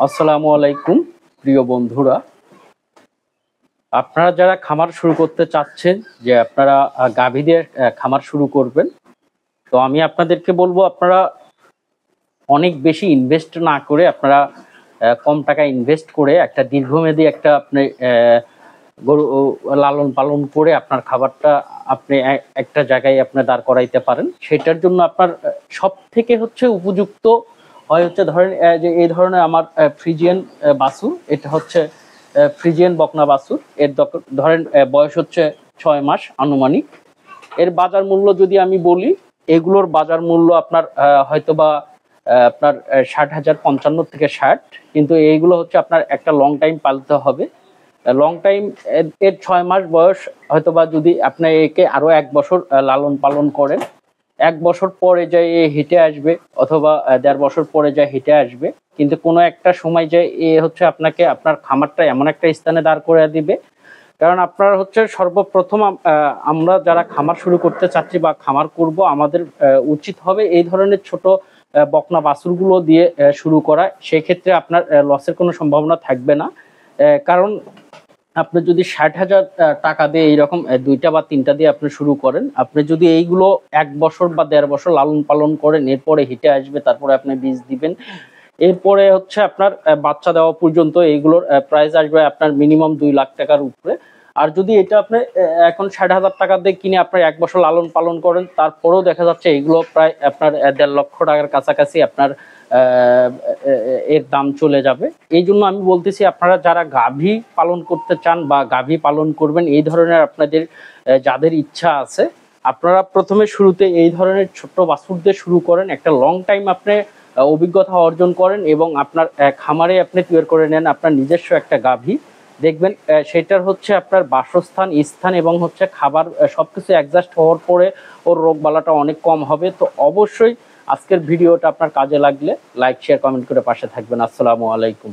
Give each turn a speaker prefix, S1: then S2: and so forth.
S1: আসসালামু আলাইকুম প্রিয় বন্ধুরা, আপনারা যারা খামার শুরু করতে চাচ্ছেন যে আপনারা গাভীদের খামার শুরু করবেন, তো আমি আপনাদেরকে বলবো আপনারা অনেক বেশি ইনভেস্ট না করে আপনারা কম টাকা ইনভেস্ট করে একটা দীর্ঘমেয়াদী একটা আপনি গরু লালন পালন করে আপনার খাবারটা আপনি একটা জায়গায় আপনি দাঁড় করাইতে পারেন। সেটার জন্য আপনার সব থেকে হচ্ছে উপযুক্ত হয় হচ্ছে ধরেন যে এই ধরনের আমার ফ্রিজিয়ান বাছুর, এটা হচ্ছে ফ্রিজিয়ান বকনা বাছুর। এর ধরেন বয়স হচ্ছে 6 মাস আনুমানিক। এর বাজার মূল্য যদি আমি বলি, এগুলোর বাজার মূল্য আপনার হয়তোবা আপনার 60,000, 55 থেকে 60, কিন্তু এইগুলো হচ্ছে আপনার একটা লং টাইম পালতে হবে। লং টাইম এর 6 মাস বয়স, হয়তোবা যদি আপনি একে আরো 1 বছর লালন পালন করেন, 1 বছর পরে যায় এ হেঁটে আসবে, অথবা 1.5 বছর পরে যায় হেঁটে আসবে। কিন্তু কোনো একটা সময় যায় এ হচ্ছে আপনাকে আপনার খামারটা এমন একটা স্থানে দাঁড় করে দিবে। কারণ আপনার হচ্ছে সর্বপ্রথম আমরা যারা খামার শুরু করতে চাচ্ছি বা খামার করব, আমাদের উচিত হবে এই ধরনের ছোট বকনা বাছুরগুলো দিয়ে শুরু করা। সেই ক্ষেত্রে আপনার লসের কোনো সম্ভাবনা থাকবে না। কারণ আপনি যদি 60,000 টাকা দিয়ে এইরকম 2টা বা 3টা দিয়ে আপনি শুরু করেন, আপনি যদি এইগুলো 1 বছর বা 1.5 বছর লালন পালন করেন, এরপরে হিটে আসবে, তারপরে আপনি বীজ দিবেন, এরপরে হচ্ছে আপনার বাচ্চা দেওয়া পর্যন্ত এইগুলোর প্রাইস আসবে আপনার মিনিমাম 2 লাখ টাকার উপরে। আর যদি এটা আপনি এখন 60,000 টাকা দিয়ে কিনে আপনার 1 বছর লালন পালন করেন, তারপরেও দেখা যাচ্ছে এগুলো প্রায় আপনার 1.5 লক্ষ টাকার কাছাকাছি আপনার এর দাম চলে যাবে। এই জন্য আমি বলতেছি আপনারা যারা গাভী পালন করতে চান বা গাভী পালন করবেন, এই ধরনের আপনাদের যাদের ইচ্ছা আছে, আপনারা প্রথমে শুরুতে এই ধরনের ছোট্ট বাছুরদের শুরু করেন। একটা লং টাইম আপনি অভিজ্ঞতা অর্জন করেন এবং আপনার খামারে আপনি তৈরি করে নেন আপনার নিজস্ব একটা গাভী। দেখবেন সেটার হচ্ছে আপনার বাসস্থান, স্থান এবং হচ্ছে খাবার সবকিছু অ্যাডজাস্ট হওয়ার পরে ওর রোগবালাটা অনেক কম হবে। তো অবশ্যই আজকের ভিডিওটা আপনার কাজে লাগলে লাইক, শেয়ার, কমেন্ট করে পাশে থাকবেন। আসসালামু আলাইকুম।